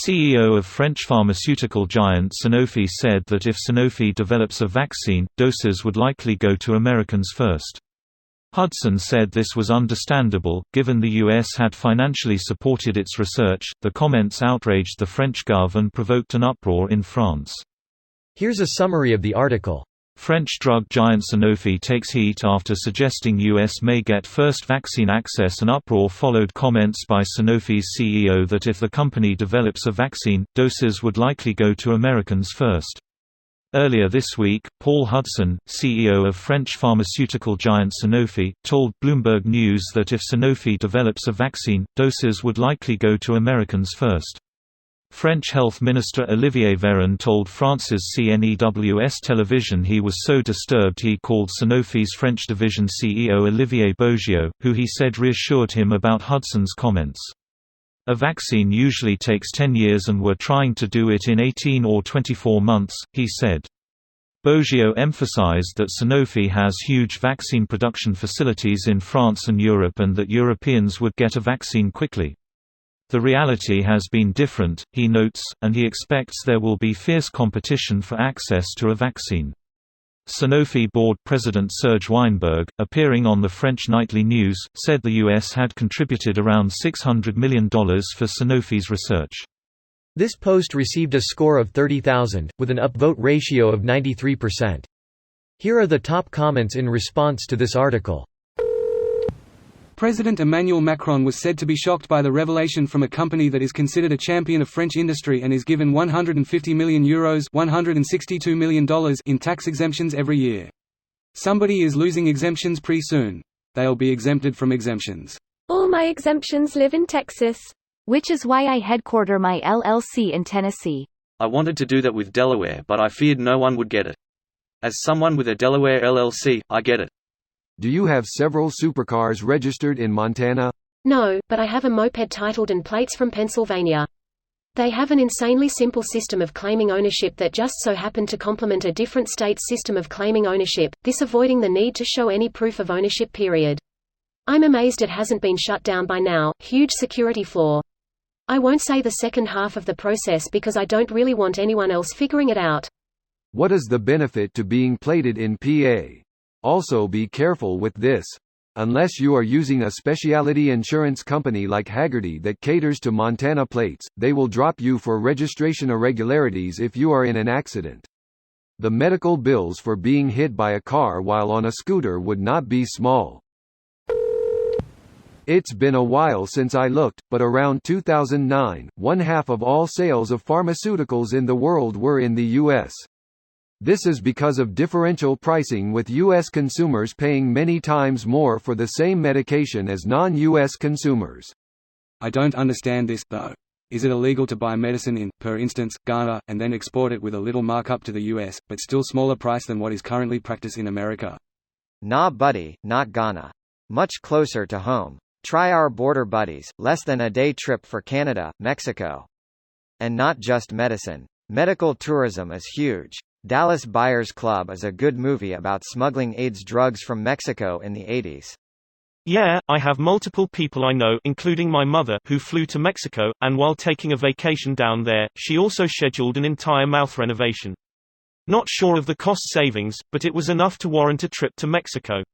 CEO of French pharmaceutical giant Sanofi said that if Sanofi develops a vaccine, doses would likely go to Americans first. Hudson said this was understandable, given the U.S. had financially supported its research. The comments outraged the French Gov and provoked an uproar in France. Here's a summary of the article. French drug giant Sanofi takes heat after suggesting U.S. may get first vaccine access. An uproar followed comments by Sanofi's CEO that if the company develops a vaccine, doses would likely go to Americans first. Earlier this week, Paul Hudson, CEO of French pharmaceutical giant Sanofi, told Bloomberg News that if Sanofi develops a vaccine, doses would likely go to Americans first. French Health Minister Olivier Véran told France's CNEWS television he was so disturbed he called Sanofi's French division CEO Olivier Beaugiot, who he said reassured him about Hudson's comments. A vaccine usually takes 10 years and we're trying to do it in 18 or 24 months, he said. Beaugiot emphasized that Sanofi has huge vaccine production facilities in France and Europe and that Europeans would get a vaccine quickly. The reality has been different, he notes, and he expects there will be fierce competition for access to a vaccine. Sanofi board president Serge Weinberg, appearing on the French nightly news, said the U.S. had contributed around $600 million for Sanofi's research. This post received a score of 30,000, with an upvote ratio of 93%. Here are the top comments in response to this article. President Emmanuel Macron was said to be shocked by the revelation from a company that is considered a champion of French industry and is given €150 million $162 million in tax exemptions every year. Somebody is losing exemptions pretty soon. They'll be exempted from exemptions. All my exemptions live in Texas, which is why I headquarter my LLC in Tennessee. I wanted to do that with Delaware, but I feared no one would get it. As someone with a Delaware LLC, I get it. Do you have several supercars registered in Montana? No, but I have a moped titled and plates from Pennsylvania. They have an insanely simple system of claiming ownership that just so happened to complement a different state's system of claiming ownership, this avoiding the need to show any proof of ownership period. I'm amazed it hasn't been shut down by now. Huge security flaw. I won't say the second half of the process because I don't really want anyone else figuring it out. What is the benefit to being plated in PA? Also be careful with this. Unless you are using a specialty insurance company like Hagerty that caters to Montana plates, they will drop you for registration irregularities if you are in an accident. The medical bills for being hit by a car while on a scooter would not be small. It's been a while since I looked, but around 2009, one half of all sales of pharmaceuticals in the world were in the U.S. This is because of differential pricing, with U.S. consumers paying many times more for the same medication as non-U.S. consumers. I don't understand this, though. Is it illegal to buy medicine in, for instance, Ghana, and then export it with a little markup to the US, but still smaller price than what is currently practiced in America? Nah buddy, not Ghana. Much closer to home. Try our border buddies, less than a day trip for Canada, Mexico. And not just medicine. Medical tourism is huge. Dallas Buyers Club is a good movie about smuggling AIDS drugs from Mexico in the 80s. Yeah, I have multiple people I know, including my mother, who flew to Mexico, and while taking a vacation down there, she also scheduled an entire mouth renovation. Not sure of the cost savings, but it was enough to warrant a trip to Mexico.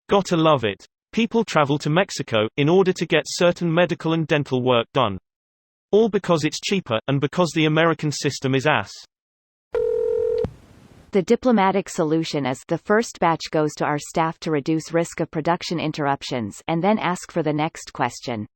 Gotta love it. People travel to Mexico in order to get certain medical and dental work done. All because it's cheaper, and because the American system is ass. The diplomatic solution is the first batch goes to our staff to reduce risk of production interruptions and then ask for the next question.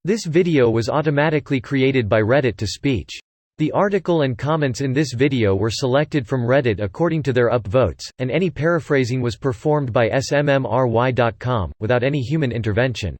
This video was automatically created by Reddit to speech. The article and comments in this video were selected from Reddit according to their upvotes, and any paraphrasing was performed by smmry.com, without any human intervention.